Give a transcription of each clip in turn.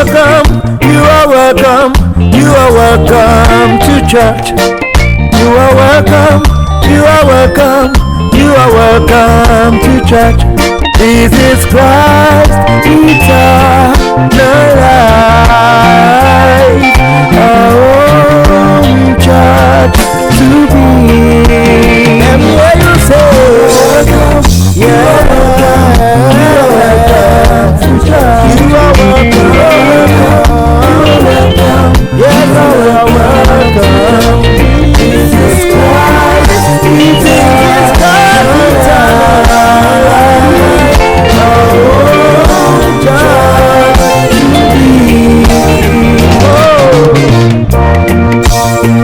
welcome, you are welcome, you are welcome to church. You are welcome, you are welcome, you are welcome to church. Jesus Christ, eternal life, our own church to be. And where you say, welcome, yeah, you are welcome to church. You are welcome, yes, you are welcome. Jesus Christ, Jesus Christ, eternal life, our own church to be.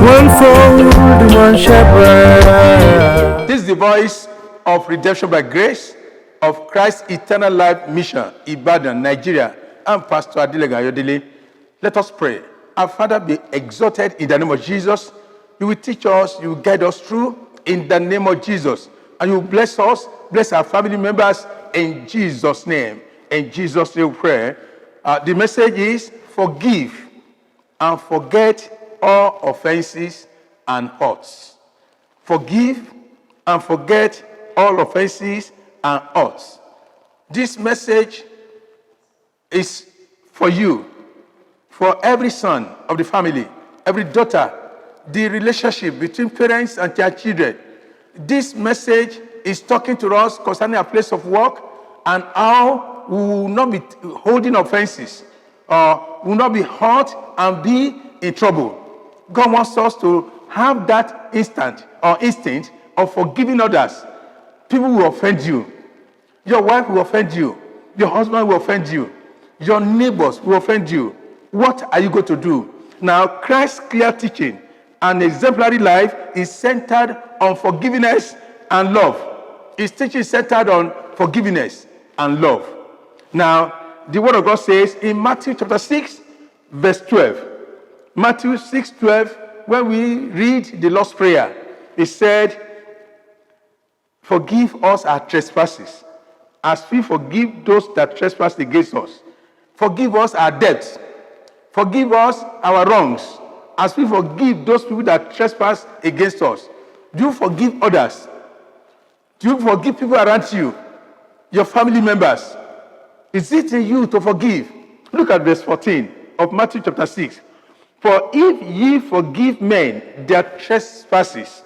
One fold, one shepherd. This is the voice of Redemption by Grace of Christ Eternal Life Mission, Ibadan, Nigeria. I'm Pastor Adilega Ayodele. Let us pray. Our Father, be exalted in the name of Jesus. You will teach us, you will guide us through in the name of Jesus. And you will bless us, bless our family members in Jesus' name. In Jesus' name we pray. The message is forgive and forget all offenses and hurts. Forgive and forget all offenses and hurts. This message is for you, for every son of the family, every daughter, the relationship between parents and their children. This message is talking to us concerning our place of work and how we will not be holding offenses or will not be hurt and be in trouble. God wants us to have that instinct of forgiving others. People will offend you. Your wife will offend you. Your husband will offend you. Your neighbors will offend you. What are you going to do? Now, Christ's clear teaching and exemplary life is centered on forgiveness and love. His teaching is centered on forgiveness and love. Now, the Word of God says in Matthew chapter 6, verse 12. Matthew 6:12, when we read the Lord's Prayer, it said, forgive us our trespasses, as we forgive those that trespass against us. Forgive us our debts. Forgive us our wrongs, as we forgive those people that trespass against us. Do you forgive others? Do you forgive people around you, your family members? Is it in you to forgive? Look at verse 14 of Matthew chapter 6. For if ye forgive men their trespasses,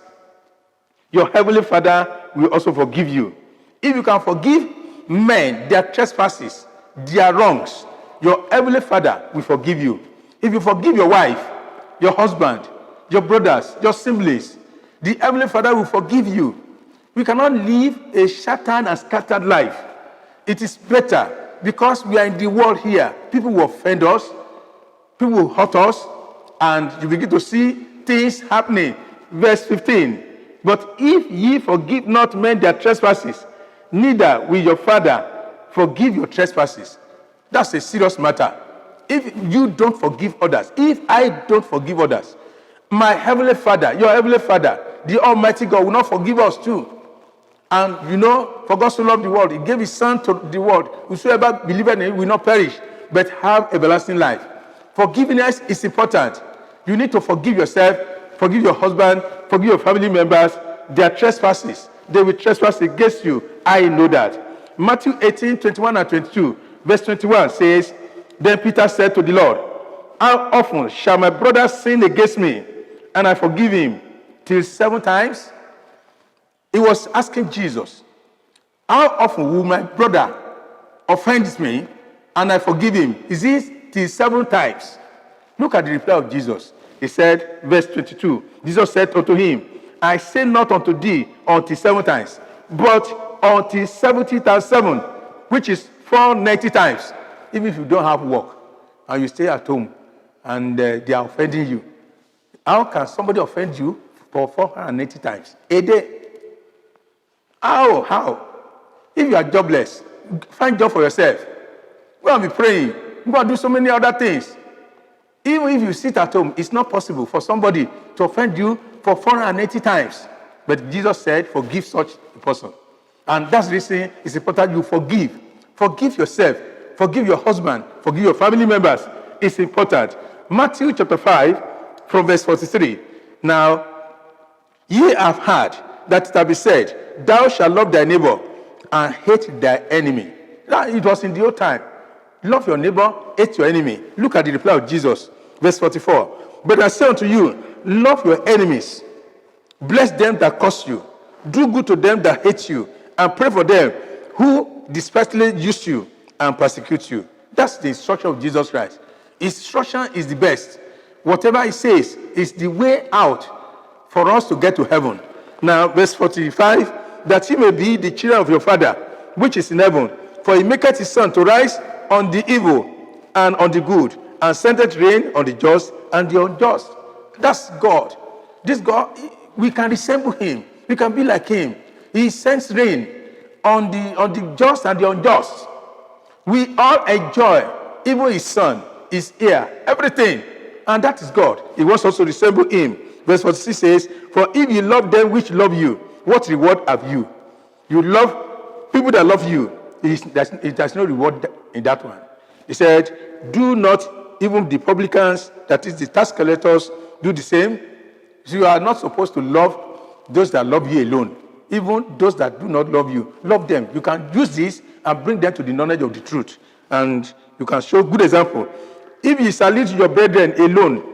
your heavenly Father will also forgive you. If you can forgive men their trespasses, their wrongs, your heavenly Father will forgive you. If you forgive your wife, your husband, your brothers, your siblings, the heavenly Father will forgive you. We cannot live a shattered and scattered life. It is better because we are in the world here. People will offend us, people will hurt us, and you begin to see things happening. Verse 15. But if ye forgive not men their trespasses, neither will your Father forgive your trespasses. That's a serious matter. If you don't forgive others, if I don't forgive others, my heavenly Father, your heavenly Father, the Almighty God will not forgive us too. And you know, for God so loved the world, He gave His Son to the world. Whosoever believeth in Him will not perish, but have everlasting life. Forgiveness is important. You need to forgive yourself, forgive your husband, forgive your family members, their trespasses. They will trespass against you. I know that. Matthew 18:21 and 22, verse 21 says, Then Peter said to the Lord, How often shall my brother sin against me, and I forgive him? Till 7 times? He was asking Jesus, how often will my brother offend me, and I forgive him? Is it till 7 times? Look at the reply of Jesus. He said, verse 22, Jesus said unto him, I say not unto thee until 7 times, but until 70 times 7, which is 490 times. Even if you don't have work, and you stay at home, and they are offending you. How can somebody offend you for 480 times a day? How? If you are jobless, find job for yourself. Go and be praying. Go and do so many other things. Even if you sit at home, it's not possible for somebody to offend you for 480 times. But Jesus said, forgive such a person. And that's the reason it's important you forgive. Forgive yourself. Forgive your husband. Forgive your family members. is important. Matthew chapter 5, from verse 43. Now, ye have heard that it has been said, thou shalt love thy neighbor and hate thy enemy. Now, it was in the old time. Love your neighbor, hate your enemy. Look at the reply of Jesus. Verse 44. But I say unto you, love your enemies. Bless them that curse you. Do good to them that hate you. And pray for them who despitefully use you and persecute you. That's the instruction of Jesus Christ. His instruction is the best. Whatever he says is the way out for us to get to heaven. Now, verse 45, that ye may be the children of your Father, which is in heaven. For he maketh his sun to rise on the evil and on the good, and sendeth rain on the just and the unjust. That's God. This God, we can resemble him. We can be like him. He sends rain on the just and the unjust. We all enjoy, even his son, his ear, everything. And that is God. He wants us to resemble him. Verse 46 says, for if you love them which love you, what reward have you? You love people that love you. There's no reward in that one. He said, do not even the publicans, that is the tax collectors, do the same. So you are not supposed to love those that love you alone. Even those that do not love you, love them. You can use this and bring them to the knowledge of the truth. And you can show good example. If you salute your brethren alone,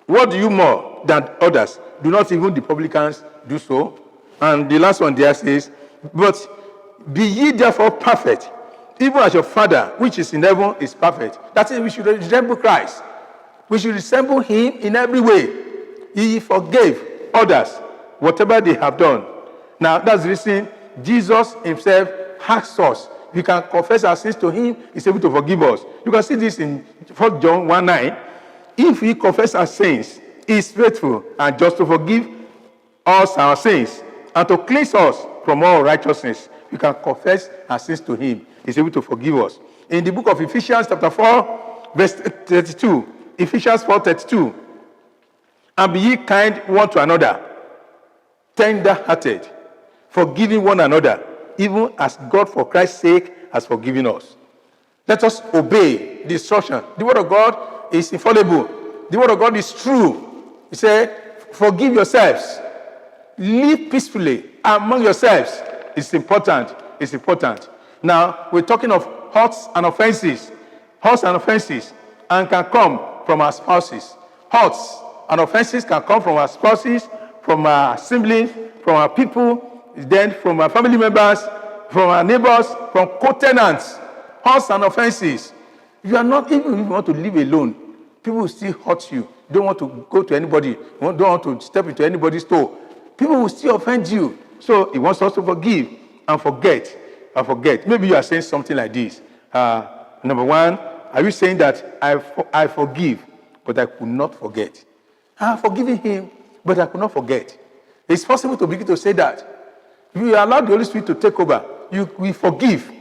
what do you more than others? Do not even the publicans do so? And the last one there says, but be ye therefore perfect, even as your Father, which is in heaven, is perfect. That is, we should resemble Christ. We should resemble him in every way. He forgave others, whatever they have done. Now, that's the reason Jesus himself asks us. We can confess our sins to him, he's able to forgive us. You can see this in 1 John 1:9. If we confess our sins, he is faithful and just to forgive us our sins and to cleanse us from all righteousness. We can confess our sins to him. He's able to forgive us. In the book of Ephesians chapter 4, verse 32, Ephesians 4:32, and be ye kind one to another, tender-hearted, forgiving one another, even as God for Christ's sake has forgiven us. Let us obey the instruction. The word of God is infallible. The word of God is true. He said, forgive yourselves. Live peacefully among yourselves. It's important. It's important. Now, we're talking of hurts and offenses. Hurts and offenses and can come from our spouses. Hurts and offenses can come from our spouses, from our siblings, from our people, then from our family members, from our neighbors, from co-tenants. Hurts and offenses. You are not, even if you want to live alone, people will still hurt you. You don't want to go to anybody. You don't want to step into anybody's store. People will still offend you. So he wants us to forgive and forget. And forget. Maybe you are saying something like this. Number one, are you saying that I forgive, but I could not forget? I have forgiven him, but I could not forget. It's possible to begin to say that. You allow the Holy Spirit to take over. We forgive,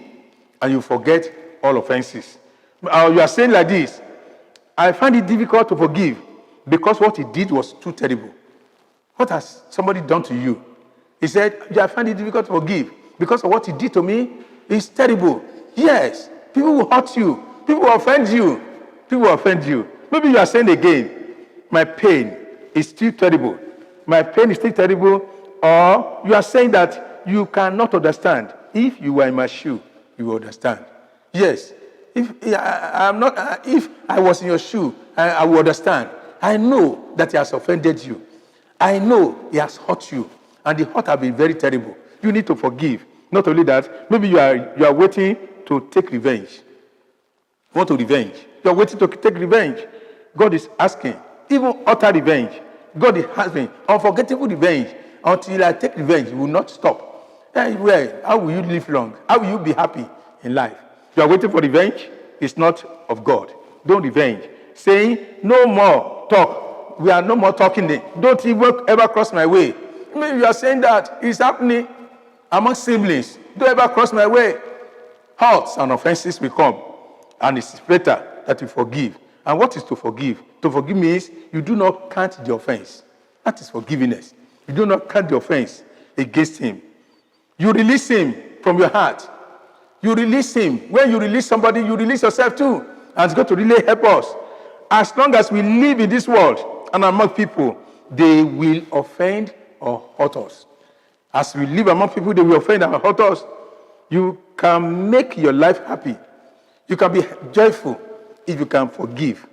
and you forget all offenses. You are saying like this, I find it difficult to forgive because what he did was too terrible. What has somebody done to you? He said, I find it difficult to forgive because of what he did to me. It's terrible. Yes, people will hurt you. People will offend you. People will offend you. Maybe you are saying again, my pain is still terrible. My pain is still terrible. Or you are saying that you cannot understand. If you were in my shoe, you will understand. Yes. If I was in your shoe, I will understand. I know that he has offended you. I know he has hurt you. And the hurt has been very terrible. You need to forgive. Not only that, maybe you are waiting to take revenge. You want to revenge. You are waiting to take revenge. God is asking, even utter revenge. God is asking, unforgettable revenge. Until I take revenge, you will not stop. How will you live long? How will you be happy in life? You are waiting for revenge. It's not of God. Don't revenge. Saying, no more talk. We are no more talking. Don't even ever cross my way. Maybe you are saying that it's happening among siblings. Don't ever cross my way. Hurts and offenses will come. And it's better that you forgive. And what is to forgive? To forgive means you do not count the offense. That is forgiveness. You do not count the offense against him. You release him from your heart. You release him. When you release somebody, you release yourself too. and it's going to really help us. As long as we live in this world and among people, they will offend or hurt us. As we live among people, they will offend and hurt us. You can make your life happy. You can be joyful if you can forgive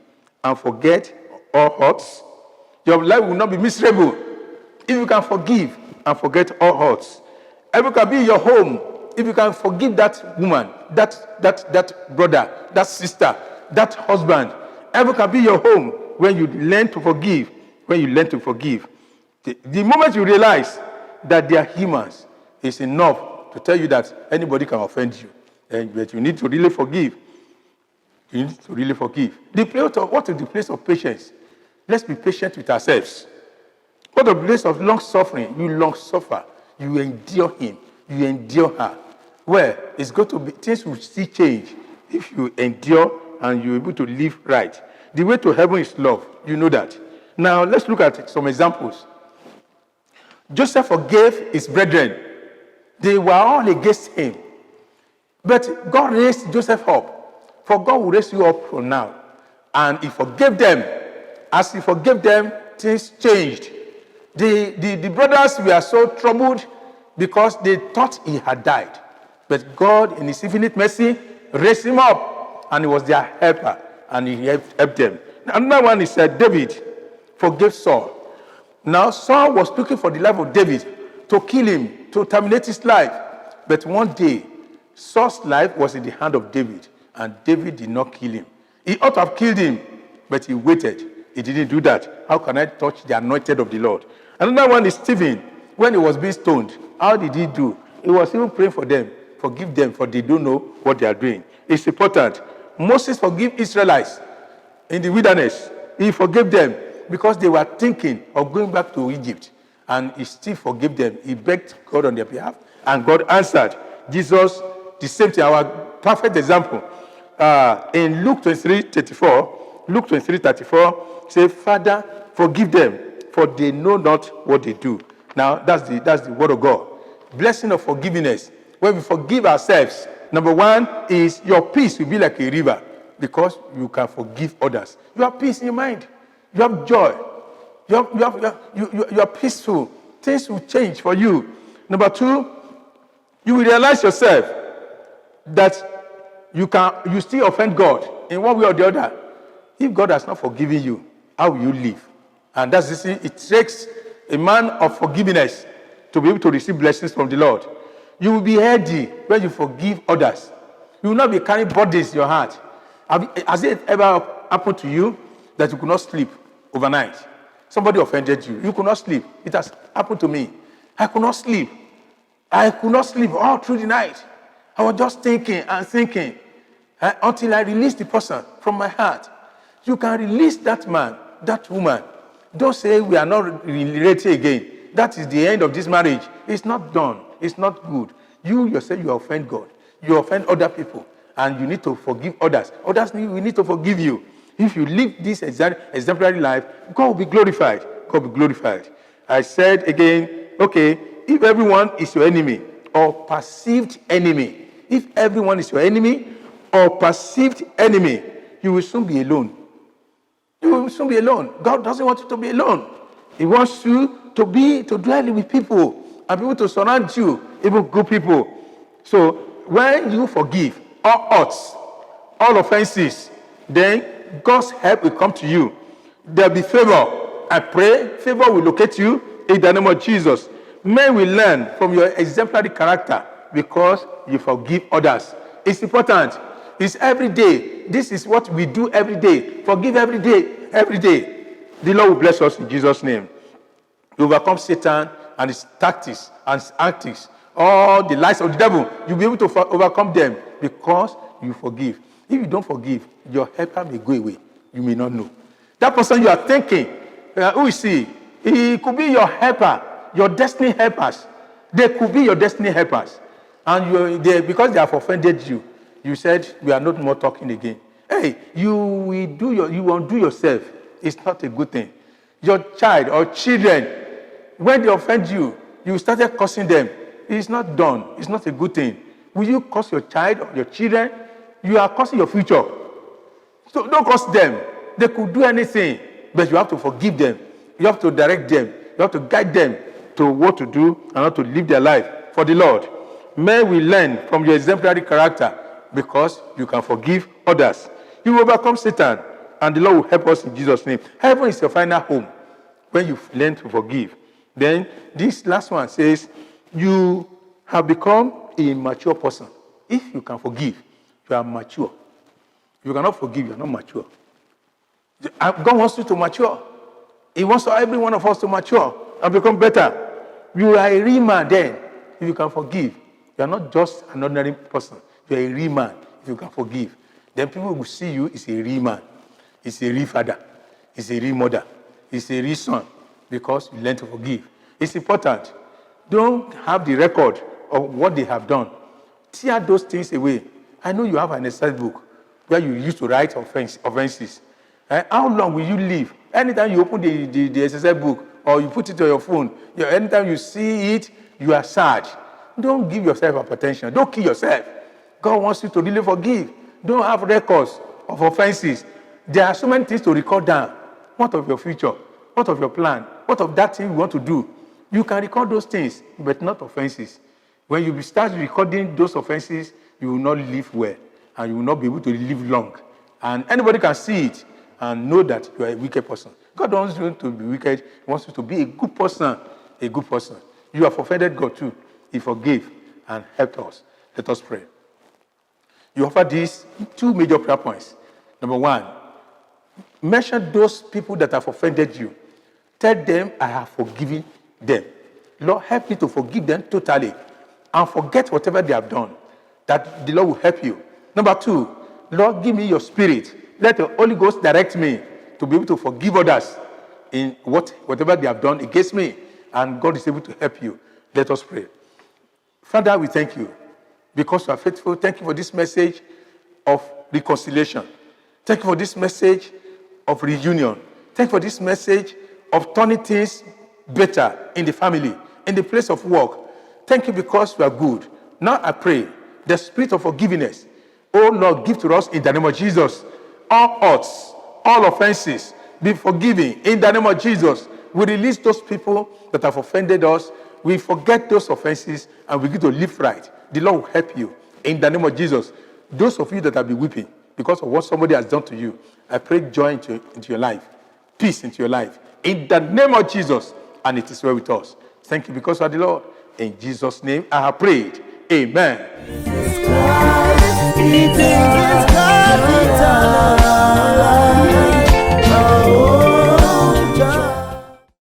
and forget all hurts. Your life will not be miserable if you can forgive and forget all hurts. Everyone can be in your home if you can forgive that woman, that brother, that sister, that husband. Everyone can be in your home when you learn to forgive. When you learn to forgive. The moment you realize that they are humans, it's enough to tell you that anybody can offend you. But you need to really forgive. You need to really forgive. What is the place of patience? Let's be patient with ourselves. What is the place of long suffering? You long suffer. You endure him. You endure her. Well, it's going to be, things will still change if you endure and you're able to live right. The way to heaven is love. You know that. Now, let's look at some examples. Joseph forgave his brethren. They were all against him. But God raised Joseph up. For God will raise you up from now. And he forgave them. As he forgave them, things changed. The brothers were so troubled because they thought he had died. But God, in his infinite mercy, raised him up. And he was their helper. And he helped them. Another one is David forgave Saul. Now, Saul was looking for the life of David to kill him, to terminate his life. But one day, Saul's life was in the hand of David. And David did not kill him. He ought to have killed him, but he waited. He didn't do that. How can I touch the anointed of the Lord? Another one is Stephen. When he was being stoned, how did he do? He was even praying for them. Forgive them, for they don't know what they are doing. It's important. Moses forgave Israelites in the wilderness. He forgave them because they were thinking of going back to Egypt. And he still forgave them. He begged God on their behalf, and God answered. Jesus, the same thing, our perfect example. In Luke 23:34, say, Father, forgive them, for they know not what they do. Now, that's the word of God. Blessing of forgiveness. When we forgive ourselves, number one is your peace will be like a river because you can forgive others. You have peace in your mind. You have joy. You are peaceful. Things will change for you. Number two, you will realize yourself that you still offend God in one way or the other. If God has not forgiven you, how will you live? And that's it takes a man of forgiveness to be able to receive blessings from the Lord. You will be healthy when you forgive others. You will not be carrying burdens in your heart. Has it ever happened to you that you could not sleep overnight? Somebody offended you. You could not sleep. It has happened to me. I could not sleep. I could not sleep all through the night. I was just thinking and thinking until I released the person from my heart. You can release that man, that woman. Don't say we are not related again. That is the end of this marriage. It's not done. It's not good. You yourself, you offend God. You offend other people. And you need to forgive others. Others we need to forgive you. If you live this exemplary life, God will be glorified. God will be glorified. I said again, okay, if everyone is your enemy or perceived enemy, if everyone is your enemy or perceived enemy, you will soon be alone. You will soon be alone. God doesn't want you to be alone. He wants you to dwell with people and people to surround you, even good people. So when you forgive all hurts, all offenses, then God's help will come to you. There'll be favor. I pray favor will locate you in the name of Jesus. Men will learn from your exemplary character because you forgive others. It's important. It's every day. This is what we do every day. Forgive every day. Every day. The Lord will bless us in Jesus' name. You overcome Satan and his tactics and his antics. All the lies of the devil. You'll be able to overcome them because you forgive. If you don't forgive, your helper may go away. You may not know. That person you are thinking, who is he? He could be your helper, your destiny helpers. They could be your destiny helpers. And because they have offended you, you said, we are not more talking again. Hey, you won't do yourself. It's not a good thing. Your child or children, when they offend you, you started cursing them. It's not done. It's not a good thing. Will you curse your child or your children? You are cursing your future. So don't curse them. They could do anything, but you have to forgive them. You have to direct them. You have to guide them to what to do and how to live their life for the Lord. May we learn from your exemplary character because you can forgive others. You will overcome Satan, and the Lord will help us in Jesus' name. Heaven is your final home when you learn to forgive. Then this last one says, you have become a mature person. If you can forgive, you are mature. If you cannot forgive, you are not mature. God wants you to mature. He wants every one of us to mature and become better. You are a real man then if you can forgive. You are not just an ordinary person. You are a real man if you can forgive. Then people will see you as a real man. It's a real father. It's a real mother. It's a real son because you learn to forgive. It's important. Don't have the record of what they have done. Tear those things away. I know you have an exercise book where you used to write offenses. How long will you live? Anytime you open the exercise book or you put it on your phone, anytime you see it, you are sad. Don't give yourself hypertension. Don't kill yourself. God wants you to really forgive. Don't have records of offenses. There are so many things to record down. What of your future? What of your plan? What of that thing you want to do? You can record those things, but not offenses. When you start recording those offenses, you will not live well, and you will not be able to live long. And anybody can see it and know that you are a wicked person. God wants you to be wicked. He wants you to be a good person. A good person. You have offended God too. He forgave and helped us. Let us pray. You offer these two major prayer points. Number one, mention those people that have offended you. Tell them, I have forgiven them. Lord, help me to forgive them totally and forget whatever they have done, that the Lord will help you. Number two, Lord, give me your spirit. Let the Holy Ghost direct me to be able to forgive others in whatever they have done against me, and God is able to help you. Let us pray. Father, we thank you because you are faithful. Thank you for this message of reconciliation. Thank you for this message of reunion. Thank you for this message of turning things better in the family, in the place of work. Thank you because you are good. Now I pray the spirit of forgiveness, oh Lord, give to us in the name of Jesus. All hurts, all offenses, be forgiven in the name of Jesus. We release those people that have offended us. We forget those offenses and we begin to live right. The Lord will help you in the name of Jesus. Those of you that have been weeping because of what somebody has done to you, I pray joy into your life, peace into your life in the name of Jesus, and it is well with us. Thank you because you are the Lord. In Jesus' name I have prayed. Amen.